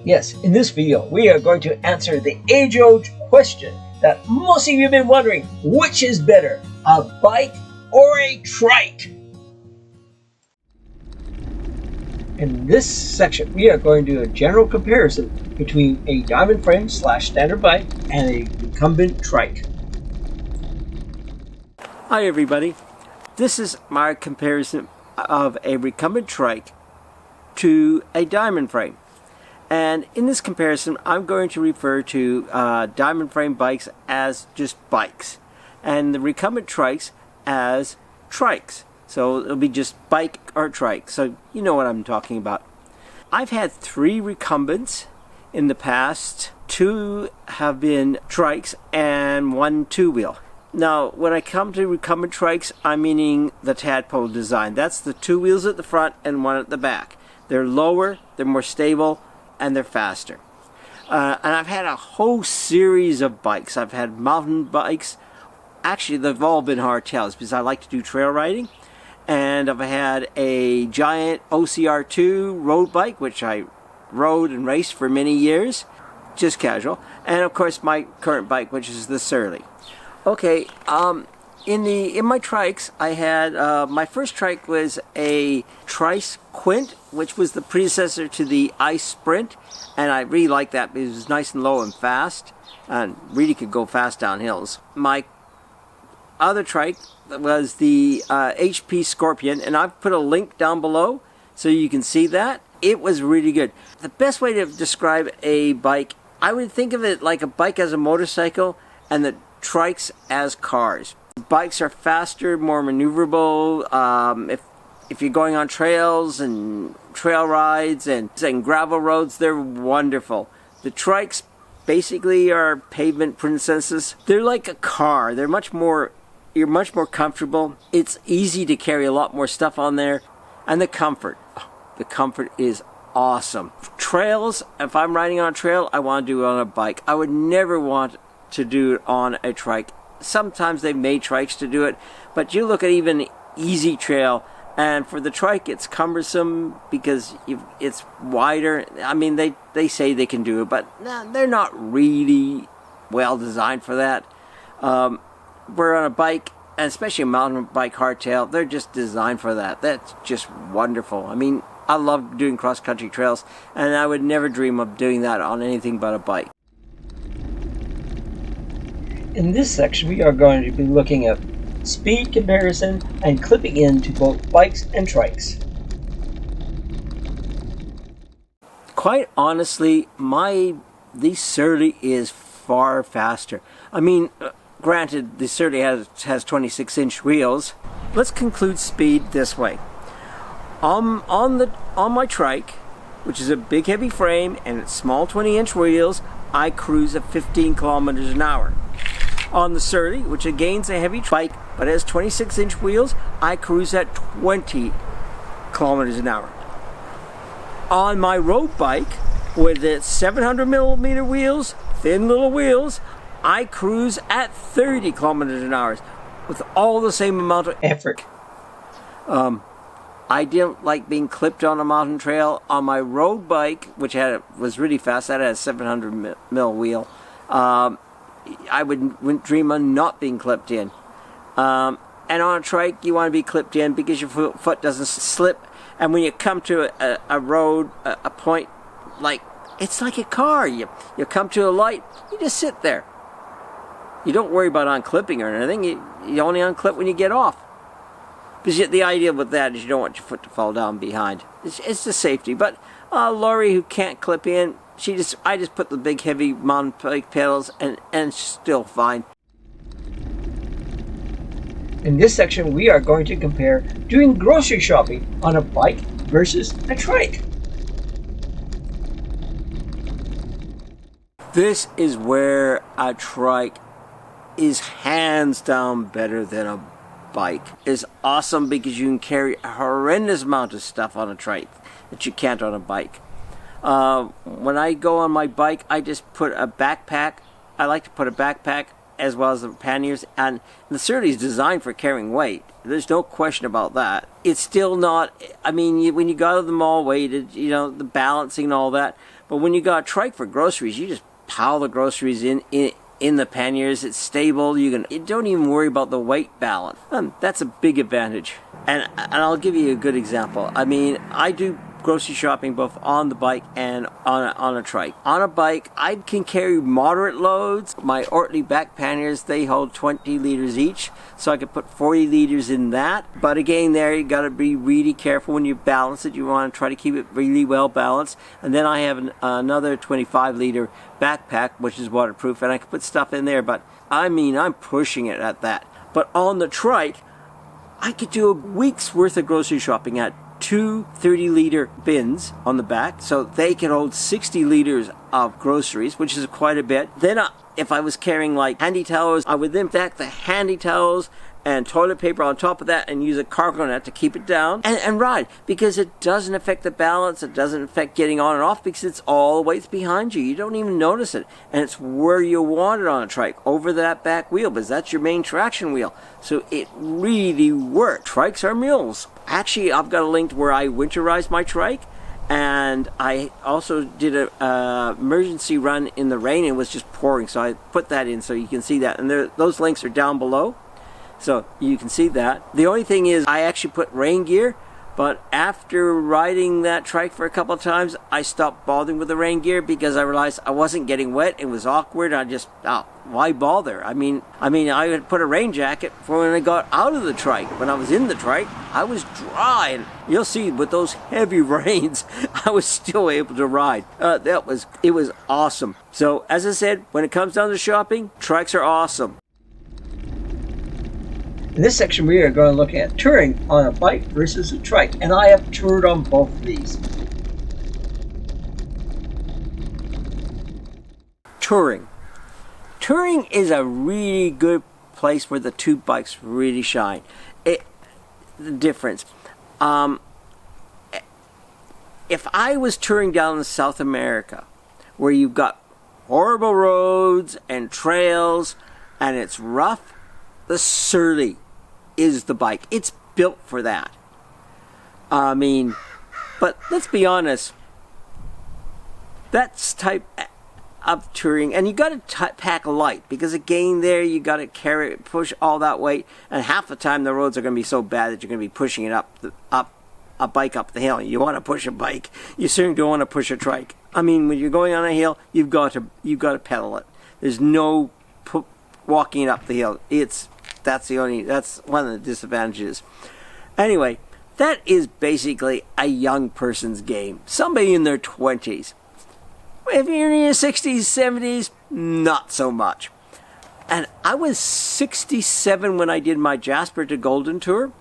Yes, in this video, we are going to answer the age-old question that most of you have been wondering, which is better, a bike or a trike? In this section, we are going to do a general comparison between a diamond frame / standard bike and a recumbent trike. Hi everybody, this is my comparison of a recumbent trike to a diamond frame. And in this comparison, I'm going to refer to diamond frame bikes as just bikes, and the recumbent trikes as trikes. So it'll be just bike or trike. So you know what I'm talking about. I've had 3 recumbents in the past. 2 have been trikes and 1 2-wheel. Now, when I come to recumbent trikes, I'm meaning the tadpole design. That's the 2 wheels at the front and 1 at the back. They're lower, they're more stable, and they're faster. And I've had a whole series of bikes. I've had mountain bikes. Actually, they've all been hardtails because I like to do trail riding. And I've had a giant OCR2 road bike, which I rode and raced for many years, just casual. And of course, my current bike, which is the Surly. Okay, in my trikes, I had, my first trike was a Trike Quint, which was the predecessor to the Ice Sprint, and I really liked that because it was nice and low and fast, and really could go fast down hills. My other trike was the HP Scorpion, and I've put a link down below so you can see that. It was really good. The best way to describe a bike, I would think of it like a bike as a motorcycle and the trikes as cars. Bikes are faster, more maneuverable. If you're going on trails and trail rides and gravel roads, they're wonderful. The trikes basically are pavement princesses. They're like a car. They're you're much more comfortable. It's easy to carry a lot more stuff on there. And the comfort is awesome. Trails, if I'm riding on a trail, I want to do it on a bike. I would never want to do it on a trike. Sometimes they've made trikes to do it, but you look at even easy trail, and for the trike it's cumbersome because it's wider. I mean, they say they can do it, but they're not really well designed for that. We're on a bike, and especially a mountain bike hardtail, they're just designed for that. That's just wonderful. I mean, I love doing cross-country trails, and I would never dream of doing that on anything but a bike. In this section, we are going to be looking at speed comparison and clipping into both bikes and trikes. Quite honestly, the Surly is far faster. I mean, granted, the Surly has 26-inch wheels. Let's conclude speed this way. On my trike, which is a big heavy frame and it's small 20-inch wheels, I cruise at 15 kilometers an hour. On the Surly, which again is a heavy bike but has 26-inch wheels, I cruise at 20 kilometers an hour. On my road bike, with its 700 millimeter wheels, thin little wheels, I cruise at 30 kilometers an hour with all the same amount of effort. I didn't like being clipped on a mountain trail. On my road bike, which was really fast, that had a 700 mil wheel, I wouldn't dream of not being clipped in. And on a trike, you want to be clipped in because your foot doesn't slip. And when you come to a road, a point, it's like a car. You come to a light, you just sit there. You don't worry about unclipping or anything. You only unclip when you get off. Because the idea with that is you don't want your foot to fall down behind. It's the safety. But Lori, who can't clip in, I just put the big heavy mountain bike pedals and still fine. In this section, we are going to compare doing grocery shopping on a bike versus a trike. This is where a trike is hands down better than a bike. It's awesome because you can carry a horrendous amount of stuff on a trike that you can't on a bike. When I go on my bike, I just put a backpack. I like to put a backpack as well as the panniers, and the Surly is designed for carrying weight. There's no question about that. It's still not, I mean, when you go to the mall weighted, the balancing and all that, But when you got a trike for groceries, you just pile the groceries in the panniers. It's stable. You don't even worry about the weight balance. That's a big advantage. And I'll give you a good example. I mean, I do grocery shopping both on the bike and on a trike. On a bike, I can carry moderate loads. My Ortley back panniers, they hold 20 liters each, so I could put 40 liters in that. But again, there you got to be really careful when you balance it. You want to try to keep it really well balanced. And then I have another 25 liter backpack, which is waterproof, and I can put stuff in there. But I mean, I'm pushing it at that. But on the trike, I could do a week's worth of grocery shopping at two 30-liter bins on the back, so they can hold 60 liters of groceries, which is quite a bit. Then if I was carrying like handy towels, I would then stack the handy towels and toilet paper on top of that and use a cargo net to keep it down and ride, because it doesn't affect the balance, it doesn't affect getting on and off, because it's all the weights behind you. You don't even notice it, and it's where you want it on a trike, over that back wheel, because that's your main traction wheel. So it really works. Trikes are mules. Actually, I've got a link where I winterized my trike, and I also did a emergency run in the rain. It was just pouring, so I put that in so you can see that, and those links are down below. So you can see that. The only thing is I actually put rain gear, but after riding that trike for a couple of times, I stopped bothering with the rain gear because I realized I wasn't getting wet. It was awkward. I just, why bother? I mean, I would put a rain jacket for when I got out of the trike. When I was in the trike, I was dry, and you'll see with those heavy rains, I was still able to ride. It was awesome. So as I said, when it comes down to shopping, trikes are awesome. In this section, we are going to look at touring on a bike versus a trike, and I have toured on both of these. Touring. Touring is a really good place where the two bikes really shine. The difference. If I was touring down in South America, where you've got horrible roads and trails, and it's rough, the Surly is the bike. It's built for that. I mean, but let's be honest, that's type of touring, and you got to pack light, because again there you got to push all that weight, and half the time the roads are going to be so bad that you're going to be pushing it up a bike up the hill. You want to push a bike, you certainly don't want to push a trike. I mean, when you're going on a hill, you've got to pedal it. There's no walking it up the hill. That's one of the disadvantages. Anyway, that is basically a young person's game. Somebody in their 20s. If you're in your 60s, 70s, not so much. And I was 67 when I did my Jasper to Golden tour,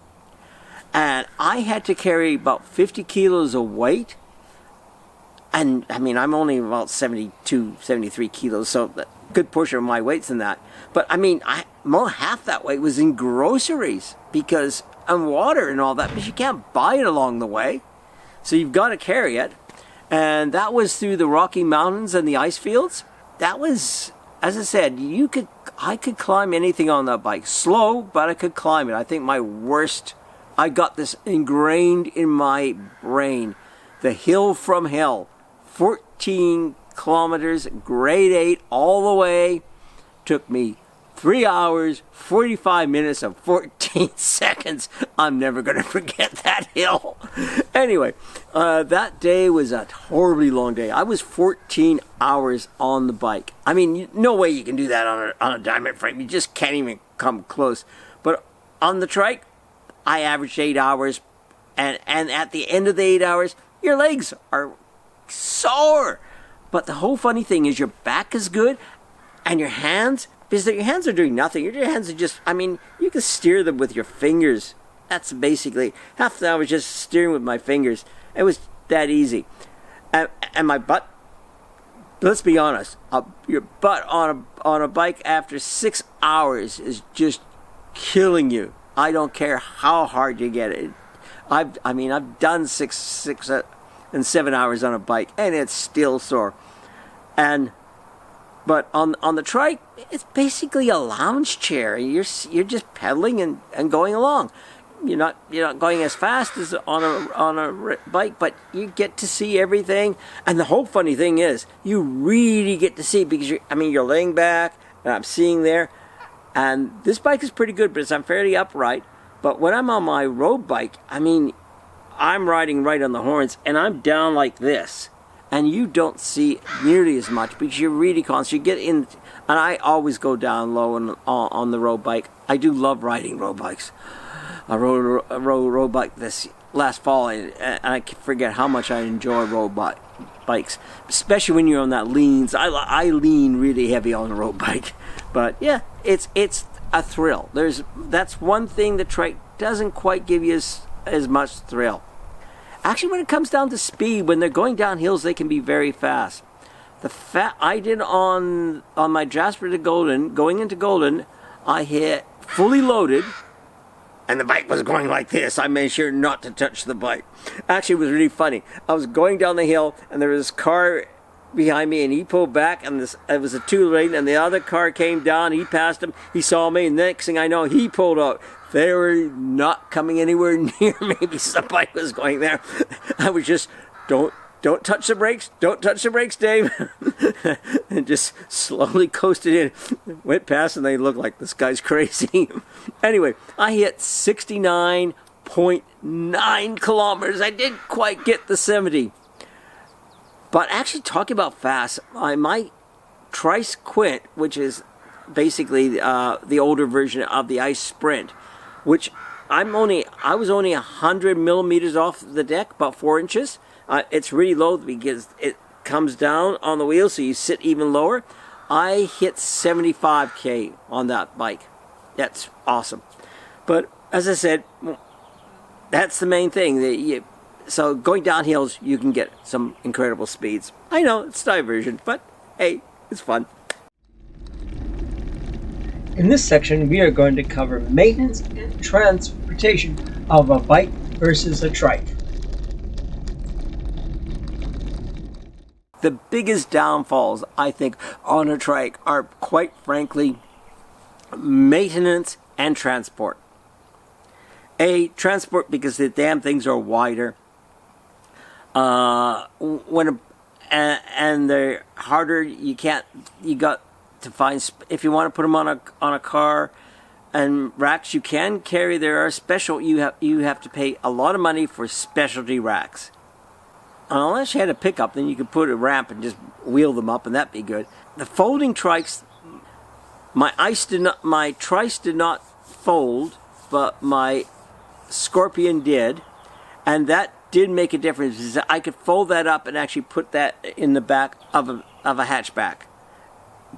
and I had to carry about 50 kilos of weight. And I mean, I'm only about 72, 73 kilos, so a good portion of my weight's in that. But I mean, more half that weight was in groceries, and water and all that, but you can't buy it along the way. So you've got to carry it. And that was through the Rocky Mountains and the ice fields. That was, as I said, I could climb anything on that bike. Slow, but I could climb it. I think I got this ingrained in my brain. The hill from hell. 14 kilometers, grade 8 all the way. Took me 3 hours, 45 minutes, and 14 seconds. I'm never going to forget that hill. Anyway, that day was a horribly long day. I was 14 hours on the bike. I mean, no way you can do that on a diamond frame. You just can't even come close. But on the trike, I averaged 8 hours. And at the end of the 8 hours, your legs are sore. But the whole funny thing is your back is good, and your hands, because your hands are doing nothing. Your hands are just, I mean, you can steer them with your fingers. That's basically, half the hour I was just steering with my fingers. It was that easy. And my butt, let's be honest, your butt on a bike after 6 hours is just killing you. I don't care how hard you get it. I've done 6 and 7 hours on a bike, and it's still sore. But on the trike, it's basically a lounge chair. You're just pedaling and going along. you're not going as fast as on a bike, but you get to see everything. And the whole funny thing is, you really get to see, because you're laying back and I'm seeing there. And this bike is pretty good, but I'm fairly upright. But when I'm on my road bike, I'm riding right on the horns, and I'm down like this. And you don't see nearly as much because you're really conscious. You get in, and I always go down low on the road bike. I do love riding road bikes. I rode a road bike this last fall, and I forget how much I enjoy road bikes, especially when you're on that leans. I lean really heavy on a road bike, but yeah, it's a thrill. That's one thing the trike doesn't quite give you as much thrill. Actually, when it comes down to speed, when they're going down hills, they can be very fast. I did on my Jasper to Golden, going into Golden, I hit fully loaded, and the bike was going like this. I made sure not to touch the bike. Actually, it was really funny. I was going down the hill, and there was this car behind me, and he pulled back, and it was a two-lane, and the other car came down. He passed him. He saw me, and the next thing I know, he pulled out. They were not coming anywhere near me because the bike was going there. I was just, don't touch the brakes. Don't touch the brakes, Dave. And just slowly coasted in. Went past, and they looked like this guy's crazy. Anyway, I hit 69.9 kilometers. I didn't quite get the 70. But actually, talking about fast, my Trike Quint, which is basically the older version of the Ice Sprint, which I was only 100 millimeters off the deck, about 4 inches. It's really low because it comes down on the wheel, so you sit even lower. I hit 75k on that bike. That's awesome. But as I said, that's the main thing. So going down hills, you can get some incredible speeds. I know, it's diversion, but hey, it's fun. In this section, we are going to cover maintenance and transportation of a bike versus a trike. The biggest downfalls, I think, on a trike are, quite frankly, maintenance and transport. Transport because the damn things are wider. And they're harder. You got to find, if you want to put them on a car and racks, you can carry. There are special. You have to pay a lot of money for specialty racks. Unless you had a pickup, then you could put a ramp and just wheel them up, and that'd be good. The folding trikes, my Trice did not fold, but my Scorpion did, and that did make a difference. I could fold that up and actually put that in the back of a hatchback.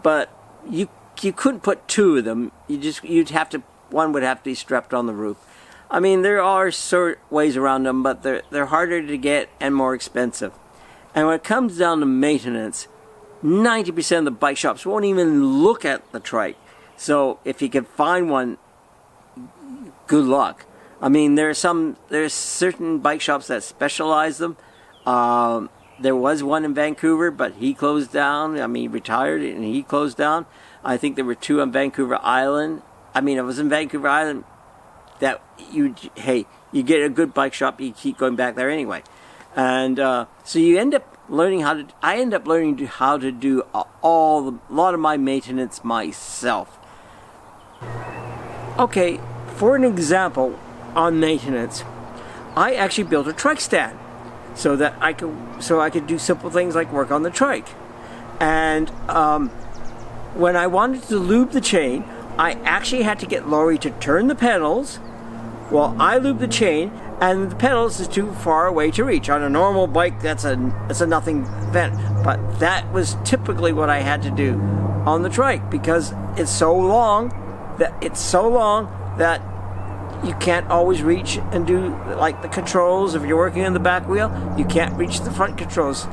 But you couldn't put two of them. One would have to be strapped on the roof. I mean, there are certain ways around them, but they're harder to get and more expensive. And when it comes down to maintenance, 90% of the bike shops won't even look at the trike. So if you can find one, good luck. I mean, there's certain bike shops that specialize them. There was one in Vancouver, but he closed down. He retired and he closed down. I think there were two on Vancouver Island. It was in Vancouver Island that you get a good bike shop, you keep going back there anyway. And so you end up learning how to do a lot of my maintenance myself. Okay, for an example on maintenance, I actually built a trike stand so that I could do simple things like work on the trike. And when I wanted to lube the chain, I actually had to get Laurie to turn the pedals while I lube the chain, and the pedals is too far away to reach. On a normal bike, that's a nothing event, but that was typically what I had to do on the trike because it's so long that you can't always reach and do like the controls. If you're working on the back wheel, you can't reach the front controls.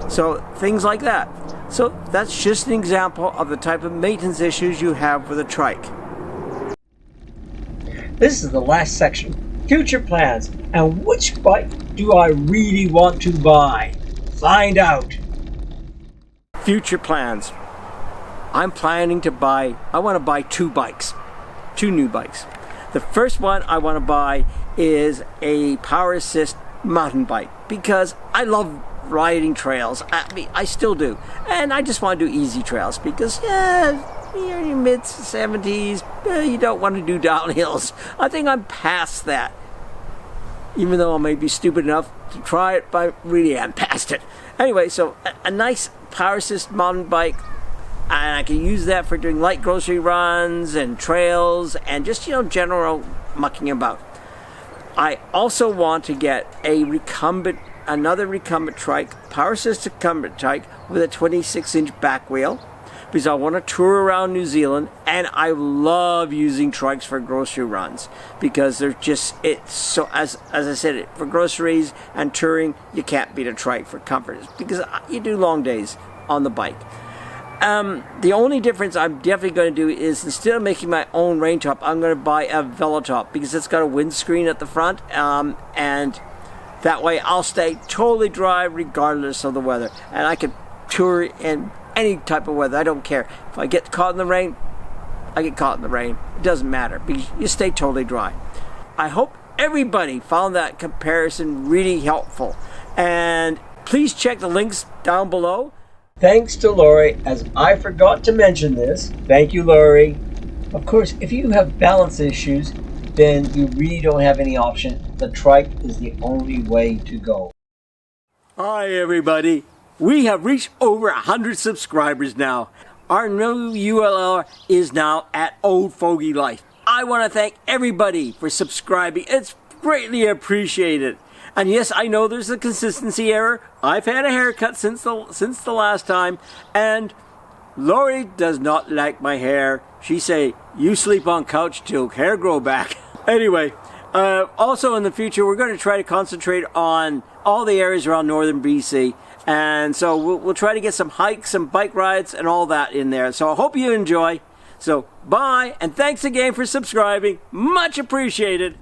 So things like that. So that's just an example of the type of maintenance issues you have with a trike. This is the last section, future plans, and which bike do I really want to buy? Find out. Future plans. I want to buy two new bikes. The first one I want to buy is a power assist mountain bike because I love riding trails. I mean, I still do. And I just want to do easy trails because, you're in your mid-70s, you don't want to do downhills. I think I'm past that. Even though I may be stupid enough to try it, but I really am past it. Anyway, so a nice power assist mountain bike, and I can use that for doing light grocery runs and trails and just, general mucking about. I also want to get another recumbent trike, power assisted recumbent trike with a 26-inch back wheel, because I want to tour around New Zealand, and I love using trikes for grocery runs because they're just, it's so, as I said, for groceries and touring, you can't beat a trike for comfort because you do long days on the bike. The only difference I'm definitely going to do is, instead of making my own rain top, I'm going to buy a Velotechnik because it's got a windscreen at the front, and that way I'll stay totally dry regardless of the weather, and I can tour in any type of weather. I don't care. If I get caught in the rain, I get caught in the rain. It doesn't matter because you stay totally dry. I hope everybody found that comparison really helpful, and please check the links down below. Thanks to Lori, as I forgot to mention this. Thank you, Lori. Of course, if you have balance issues, then you really don't have any option. The trike is the only way to go. Hi, everybody. We have reached over 100 subscribers now. Our new URL is now at Old Fogey Life. I want to thank everybody for subscribing. It's greatly appreciated. And yes, I know there's a consistency error. I've had a haircut since the last time, and Lori does not like my hair. She say, you sleep on couch till hair grow back. Anyway, also in the future, we're going to try to concentrate on all the areas around northern BC. And so we'll try to get some hikes, some bike rides, and all that in there. So I hope you enjoy. So bye, and thanks again for subscribing. Much appreciated.